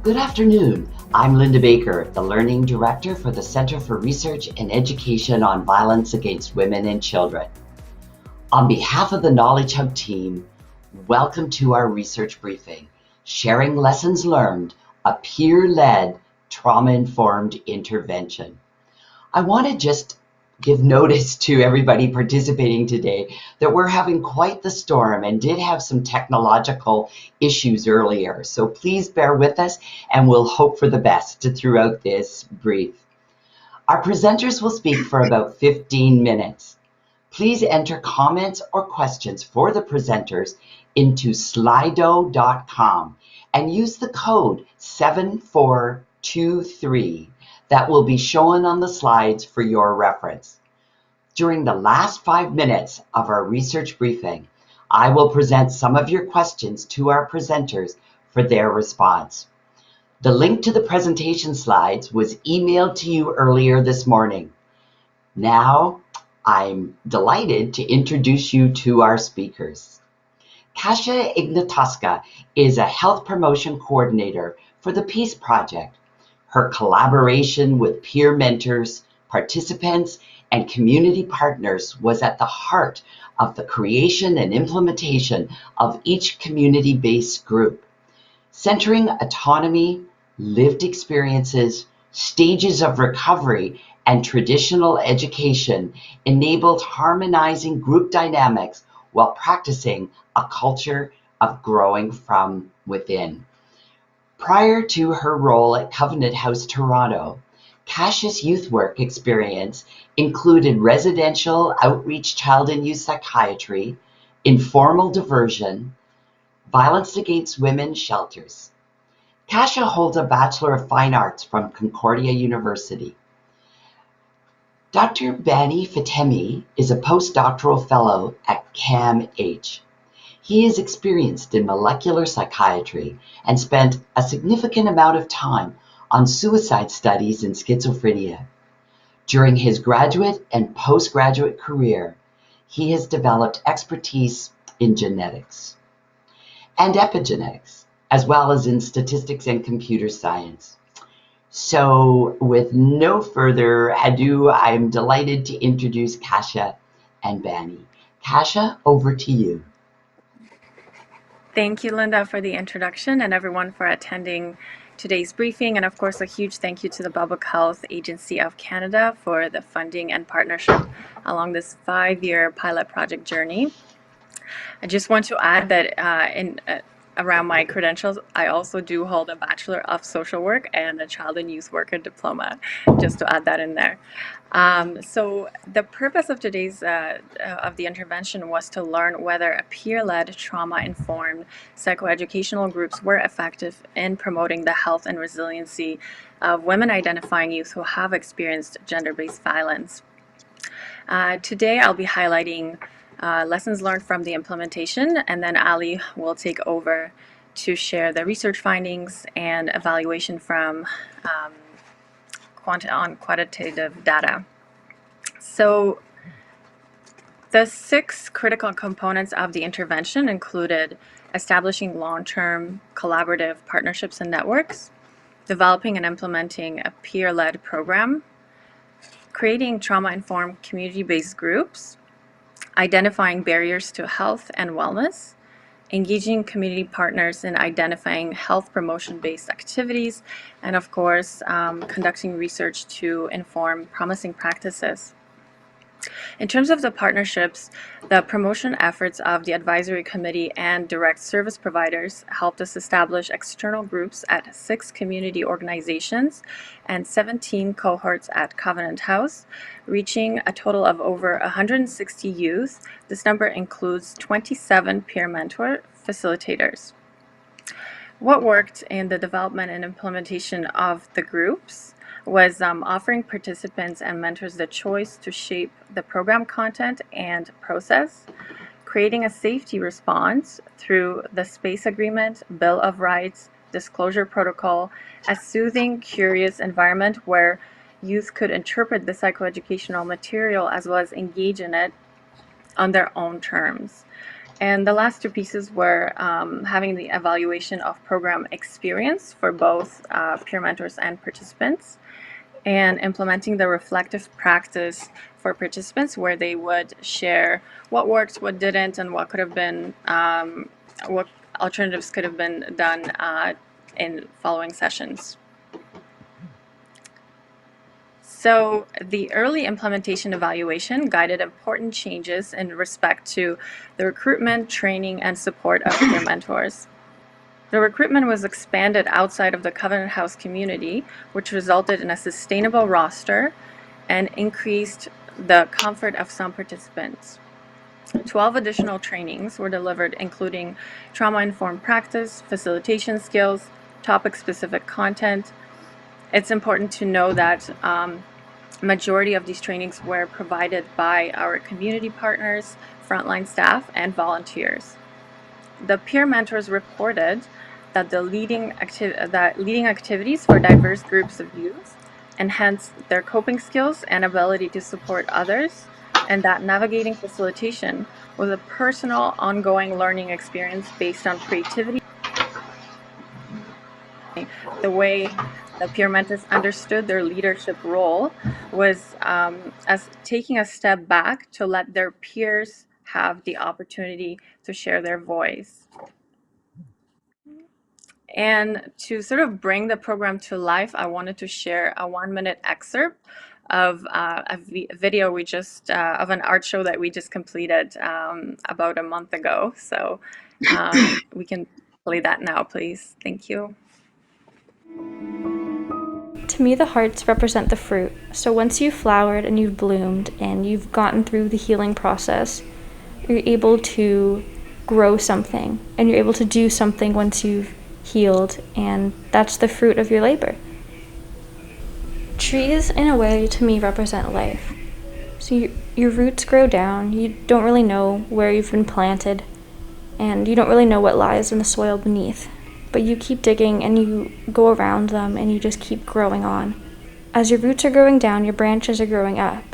Good afternoon. I'm Linda Baker, the Learning Director for the Center for Research and Education on Violence Against Women and Children. On behalf of the Knowledge Hub team, welcome to our research briefing, Sharing Lessons Learned, a peer-led, trauma-informed intervention. I want to just give notice to everybody participating today that we're having quite the storm and did have some technological issues earlier. So please bear with us and we'll hope for the best throughout this brief. Our presenters will speak for about 15 minutes. Please enter comments or questions for the presenters into slido.com and use the code 7423 that will be shown on the slides for your reference. During the last 5 minutes of our research briefing, I will present some of your questions to our presenters for their response. The link to the presentation slides was emailed to you earlier this morning. Now, I'm delighted to introduce you to our speakers. Kasia Ignatoska is a health promotion coordinator for the P.E.A.C.E project. Her collaboration with peer mentors, participants, and community partners was at the heart of the creation and implementation of each community-based group, centering autonomy, lived experiences, stages of recovery, and traditional education enabled harmonizing group dynamics while practicing a culture of growing from within. Prior to her role at Covenant House Toronto, Kasia's youth work experience included residential outreach child and youth psychiatry, informal diversion, violence against women shelters. Kasia holds a Bachelor of Fine Arts from Concordia University. Dr. Bani Fatemi is a postdoctoral fellow at CAMH. He is experienced in molecular psychiatry and spent a significant amount of time on suicide studies in schizophrenia. During his graduate and postgraduate career, he has developed expertise in genetics and epigenetics, as well as in statistics and computer science. So with no further ado, I'm delighted to introduce Kasia and Bani. Kasia, over to you. Thank you, Linda, for the introduction and everyone for attending today's briefing. And of course, a huge thank you to the Public Health Agency of Canada for the funding and partnership along this 5-year pilot project journey. I just want to add that around my credentials, I also do hold a Bachelor of Social Work and a Child and Youth Worker diploma, just to add that in there. So the purpose of today's of the intervention was to learn whether a peer-led, trauma-informed psychoeducational groups were effective in promoting the health and resiliency of women identifying youth who have experienced gender-based violence. Today I'll be highlighting lessons learned from the implementation, and then Ali will take over to share the research findings and evaluation from quantitative data. So the 6 critical components of the intervention included establishing long-term collaborative partnerships and networks, developing and implementing a peer-led program, creating trauma-informed community-based groups, identifying barriers to health and wellness, engaging community partners in identifying health promotion-based activities, and of course, conducting research to inform promising practices. In terms of the partnerships, the promotion efforts of the advisory committee and direct service providers helped us establish external groups at 6 community organizations and 17 cohorts at Covenant House, reaching a total of over 160 youth. This number includes 27 peer mentor facilitators. What worked in the development and implementation of the groups was offering participants and mentors the choice to shape the program content and process, creating a safety response through the space agreement, Bill of Rights, disclosure protocol, a soothing, curious environment where youth could interpret the psychoeducational material as well as engage in it on their own terms. And the last two pieces were having the evaluation of program experience for both peer mentors and participants, and implementing the reflective practice for participants where they would share what worked, what didn't, and what could have been, what alternatives could have been done in following sessions. So the early implementation evaluation guided important changes in respect to the recruitment, training, and support of peer mentors. The recruitment was expanded outside of the Covenant House community, which resulted in a sustainable roster and increased the comfort of some participants. 12 additional trainings were delivered, including trauma-informed practice, facilitation skills, topic-specific content. It's important to know that majority of these trainings were provided by our community partners, frontline staff, and volunteers. The peer mentors reported that the leading activities for diverse groups of youth enhanced their coping skills and ability to support others, and that navigating facilitation was a personal, ongoing learning experience based on creativity. The way the peer mentors understood their leadership role was as taking a step back to let their peers have the opportunity to share their voice. And to sort of bring the program to life, I wanted to share a 1-minute excerpt of a video we just of an art show that we just completed about a month ago. So we can play that now, please. Thank you. To me, the hearts represent the fruit. So once you've flowered and you've bloomed and you've gotten through the healing process, you're able to grow something and you're able to do something once you've healed, and that's the fruit of your labor. Trees, in a way, to me, represent life. So your roots grow down, you don't really know where you've been planted, and you don't really know what lies in the soil beneath. But you keep digging and you go around them and you just keep growing on. As your roots are growing down, your branches are growing up,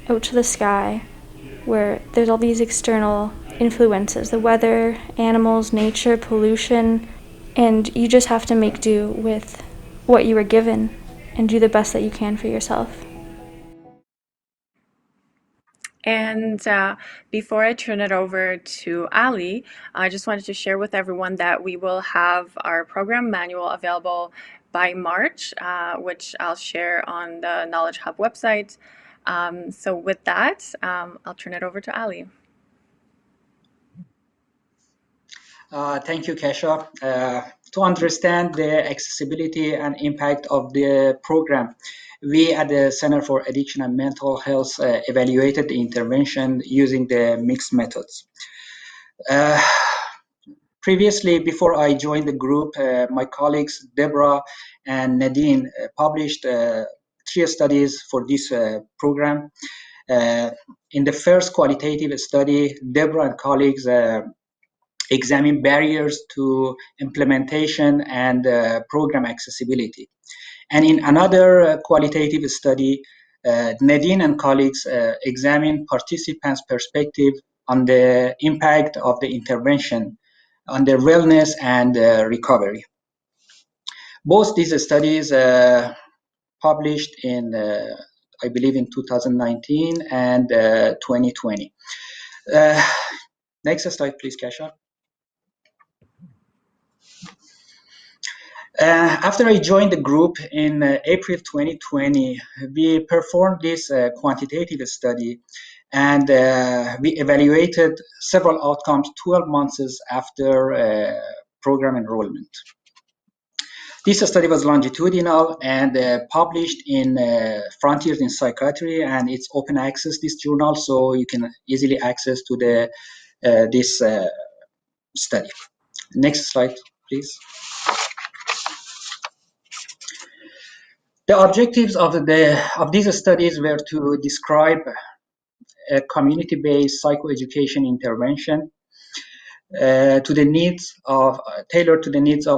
out to the sky, where there's all these external influences, the weather, animals, nature, pollution, and you just have to make do with what you were given and do the best that you can for yourself. And before I turn it over to Ali, I just wanted to share with everyone that we will have our program manual available by March, which I'll share on the Knowledge Hub website. So with that, I'll turn it over to Ali. Thank you, Kesha. To understand the accessibility and impact of the program, we at the Center for Addiction and Mental Health evaluated the intervention using the mixed methods. Previously, before I joined the group, my colleagues Deborah and Nadine published 3 studies for this program. In the first qualitative study, Deborah and colleagues examine barriers to implementation and program accessibility. And in another qualitative study, Nadine and colleagues examine participants' perspective on the impact of the intervention on their wellness and recovery. Both these studies published in, I believe, in 2019 and 2020. Next slide, please, Kasha. After I joined the group in April 2020, we performed this quantitative study, and we evaluated several outcomes 12 months after program enrollment. This study was longitudinal and published in Frontiers in Psychiatry, and it's open access, this journal, so you can easily access to this study. Next slide, please. The objectives of these studies were to describe a community-based psychoeducation intervention tailored to the needs of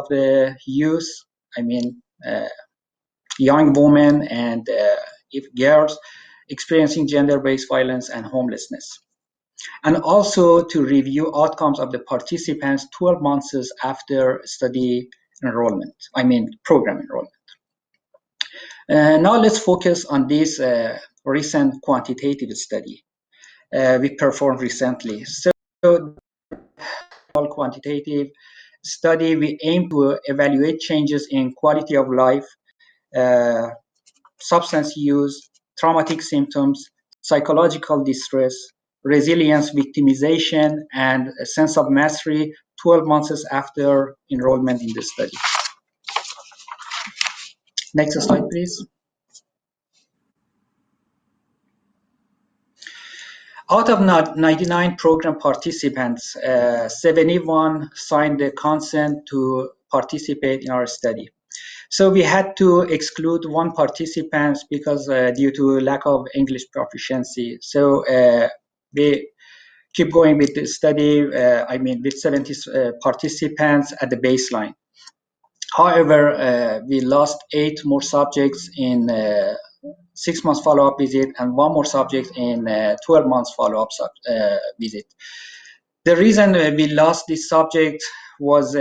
the youth. I mean, young women and if girls experiencing gender-based violence and homelessness. and also to review outcomes of the participants 12 months after study enrollment, program enrollment. Now let's focus on this recent quantitative study we performed recently. So, quantitative study, we aim to evaluate changes in quality of life, substance use, traumatic symptoms, psychological distress, resilience, victimization, and a sense of mastery 12 months after enrollment in the study. Next slide, please. Out of 99 program participants, 71 signed the consent to participate in our study. So we had to exclude one participant because due to lack of English proficiency. So we keep going with the study, with 70 participants at the baseline. However, we lost 8 more subjects in 6 months follow-up visit and 1 more subject in 12 months follow-up visit. The reason we lost this subject was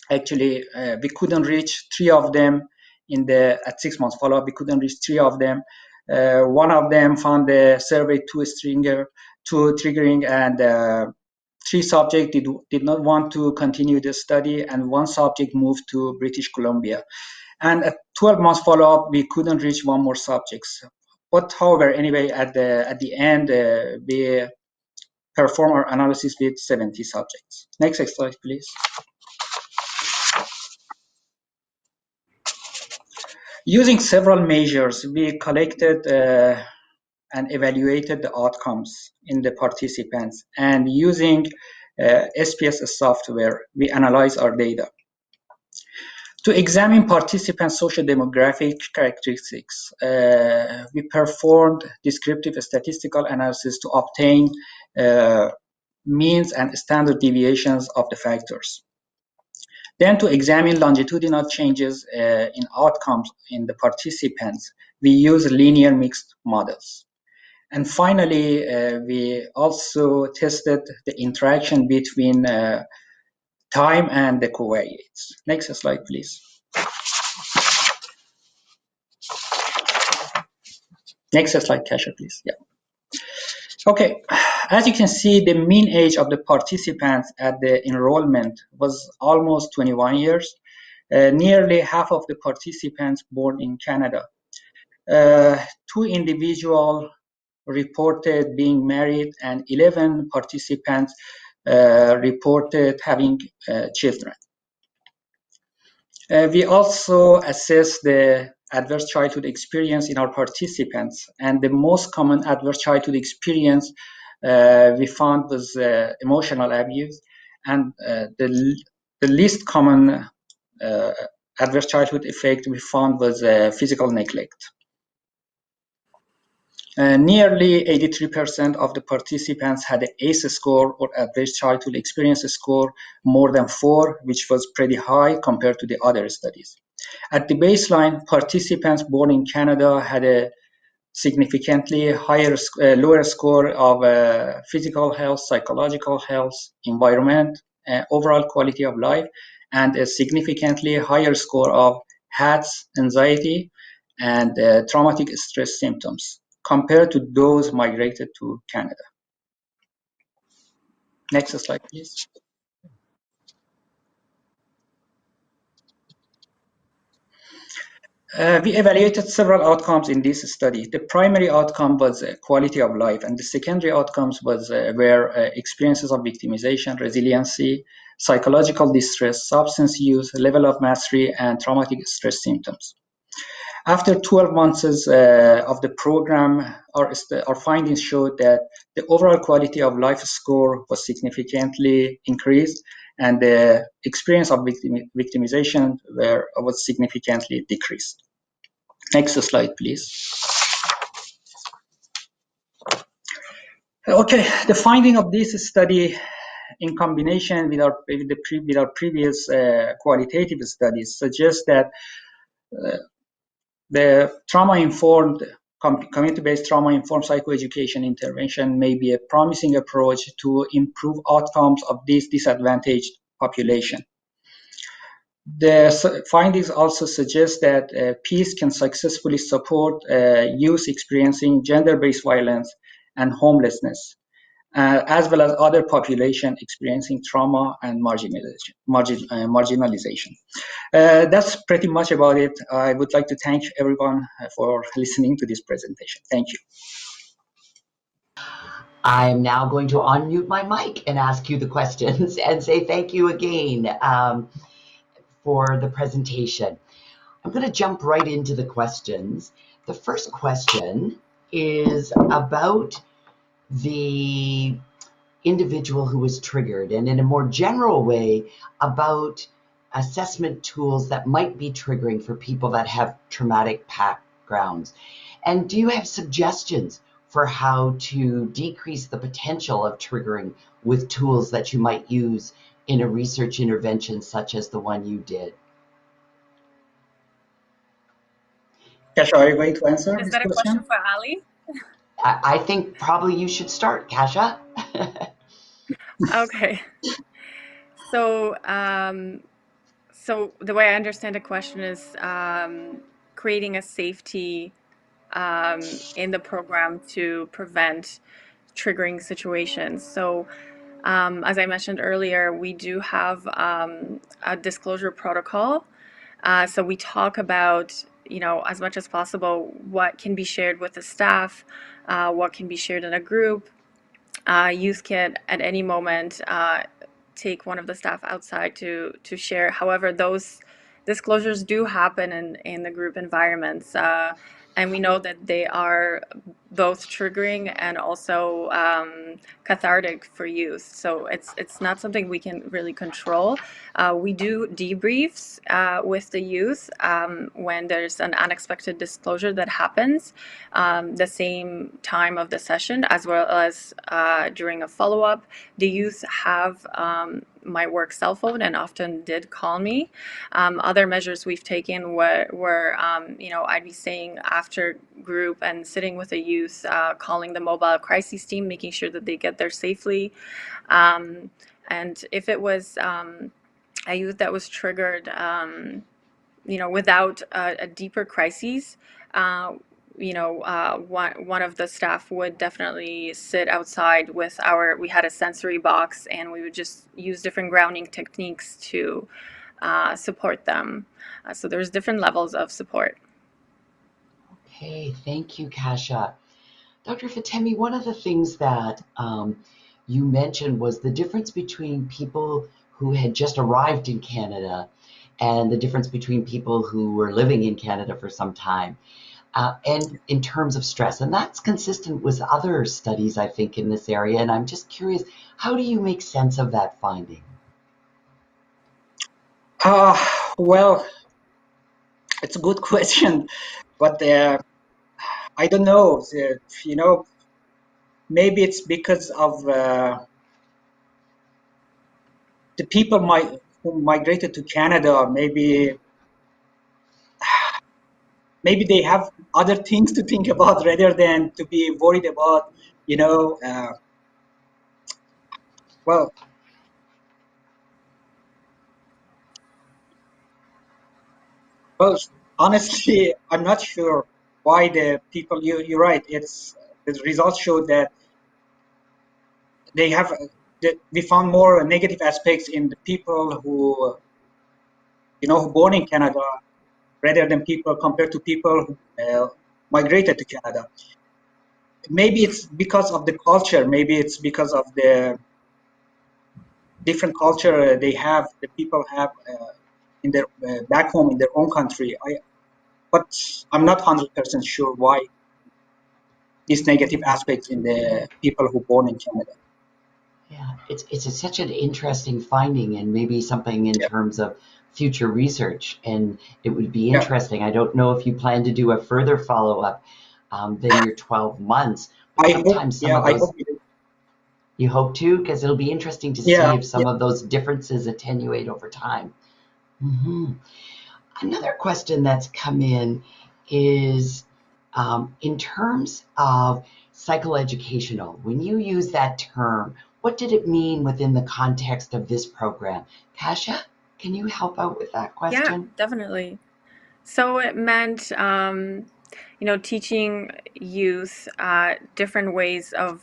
actually we couldn't reach 3 of them at 6 months follow-up. We couldn't reach 3 of them. One of them found the survey too triggering, and 3 subjects did not want to continue the study, and 1 subject moved to British Columbia. And at 12 months follow-up, we couldn't reach 1 more subject. But however, anyway, at the end, we perform our analysis with 70 subjects. Next slide, please. Using several measures, we collected and evaluated the outcomes in the participants, and using SPS software, we analyze our data. To examine participants' socio-demographic characteristics, we performed descriptive statistical analysis to obtain means and standard deviations of the factors. Then to examine longitudinal changes in outcomes in the participants, we use linear mixed models. And finally, we also tested the interaction between time and the covariates. Next slide, please. Next slide, Kasia, please. Yeah. Okay, as you can see, the mean age of the participants at the enrollment was almost 21 years. Nearly half of the participants born in Canada. 2 individuals reported being married, and 11 participants reported having children. We also assessed the adverse childhood experience in our participants, and the most common adverse childhood experience we found was emotional abuse, and the least common adverse childhood effect we found was physical neglect. Nearly 83% of the participants had an ACE score, or Adverse Childhood Experience score, more than 4, which was pretty high compared to the other studies. At the baseline, participants born in Canada had a significantly lower score of physical health, psychological health, environment, overall quality of life, and a significantly higher score of HATS, anxiety, and traumatic stress symptoms compared to those migrated to Canada. Next slide, please. We evaluated several outcomes in this study. The primary outcome was quality of life, and the secondary outcomes were experiences of victimization, resiliency, psychological distress, substance use, level of mastery, and traumatic stress symptoms. After 12 months of the program, our findings showed that the overall quality of life score was significantly increased, and the experience of victimization was significantly decreased. Next slide, please. Okay, the finding of this study in combination with our previous qualitative studies suggests that the trauma-informed community-based trauma-informed psychoeducation intervention may be a promising approach to improve outcomes of this disadvantaged population. The findings also suggest that P.E.A.C.E can successfully support youth experiencing gender-based violence and homelessness, as well as other population experiencing trauma and marginalization. That's pretty much about it. I would like to thank everyone for listening to this presentation. Thank you. I'm now going to unmute my mic and ask you the questions and say thank you again for the presentation. I'm going to jump right into the questions. The first question is about the individual who was triggered, and in a more general way about assessment tools that might be triggering for people that have traumatic backgrounds. And do you have suggestions for how to decrease the potential of triggering with tools that you might use in a research intervention such as the one you did? Kasha, are you going to answer Is this that a question? question for Ali? I think probably you should start, Kasha. Okay. So, so the way I understand the question is creating a safety in the program to prevent triggering situations. So, as I mentioned earlier, we do have a disclosure protocol. So we talk about, as much as possible, what can be shared with the staff, what can be shared in a group. Youth can at any moment take one of the staff outside to share. However, those disclosures do happen in the group environments, and we know that they are both triggering and also cathartic for youth. So it's not something we can really control. We do debriefs with the youth when there's an unexpected disclosure that happens the same time of the session, as well as during a follow-up. The youth have my work cell phone and often did call me. Other measures we've taken were I'd be staying after group and sitting with the youth, calling the mobile crisis team, making sure that they get there safely. And if it was a youth that was triggered, without a deeper crisis, one of the staff would definitely sit outside with we had a sensory box, and we would just use different grounding techniques to support them. So there's different levels of support. Okay, thank you, Kasha. Dr. Fatemi, one of the things that you mentioned was the difference between people who had just arrived in Canada and the difference between people who were living in Canada for some time, and in terms of stress. And that's consistent with other studies, I think, in this area. And I'm just curious, how do you make sense of that finding? Well, it's a good question, but I don't know. Maybe it's because of the people who migrated to Canada. Maybe they have other things to think about rather than to be worried about. Well, honestly, I'm not sure why the people. You're right. It's the results show that we found more negative aspects in the people who born in Canada rather than people compared to people who migrated to Canada. Maybe it's because of the culture. Maybe it's because of the different culture the people have in their back home in their own country. But I'm not 100% sure why these negative aspects in the people who born in Canada. Yeah, it's such an interesting finding, and maybe something in terms of future research. And it would be interesting. I don't know if you plan to do a further follow-up than your 12 months. But sometimes some of those. I hope we do. You hope to, because it'll be interesting to see if some of those differences attenuate over time. Another question that's come in is In terms of psychoeducational, when you use that term, what did it mean within the context of this program? Kasia, can you help out with that Yeah, question? definitely. So it meant, teaching youth different ways of,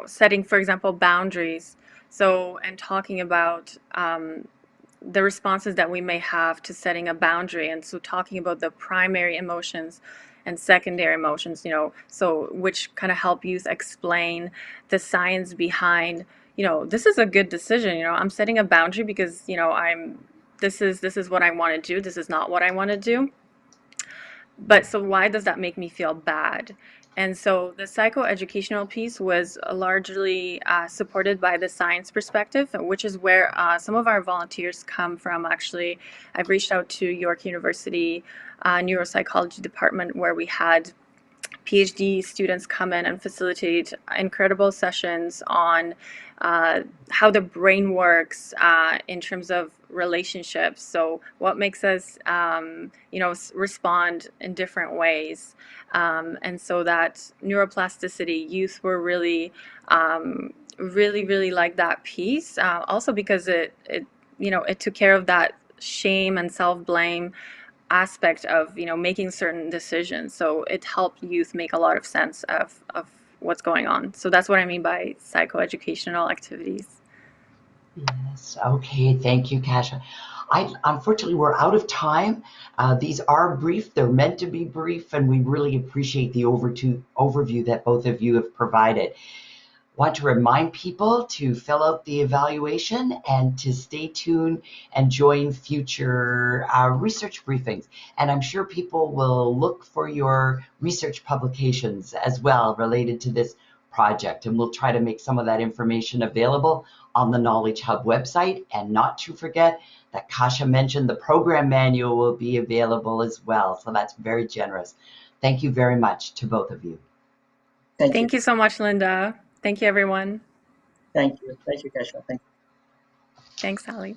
setting, for example, boundaries. So, and talking about the responses that we may have to setting a boundary. And so talking about the primary emotions and secondary emotions, so which kind of help youth explain the science behind, this is a good decision. I'm setting a boundary because, this is what I want to do. This is not what I want to do. But so why does that make me feel bad? And so the psychoeducational piece was largely supported by the science perspective, which is where some of our volunteers come from. Actually, I've reached out to York University neuropsychology department, where we had PhD students come in and facilitate incredible sessions on how the brain works in terms of relationships. So, what makes us, respond in different ways, and so that neuroplasticity, youth were really, really like that piece. Also because it took care of that shame and self blame aspect of making certain decisions, so it helped youth make a lot of sense of what's going on. So that's what I mean by psychoeducational activities. Yes. Okay. Thank you, Kasia. Unfortunately, we're out of time. These are brief. They're meant to be brief, and we really appreciate the overview that both of you have provided. Want to remind people to fill out the evaluation and to stay tuned and join future research briefings. And I'm sure people will look for your research publications as well related to this project. And we'll try to make some of that information available on the Knowledge Hub website. And not to forget that Kasia mentioned the program manual will be available as well. So that's very generous. Thank you very much to both of you. Thank you. Thank you so much, Linda. Thank you, everyone. Thank you. Thank you, Kasia. Thank you. Thanks, Sally.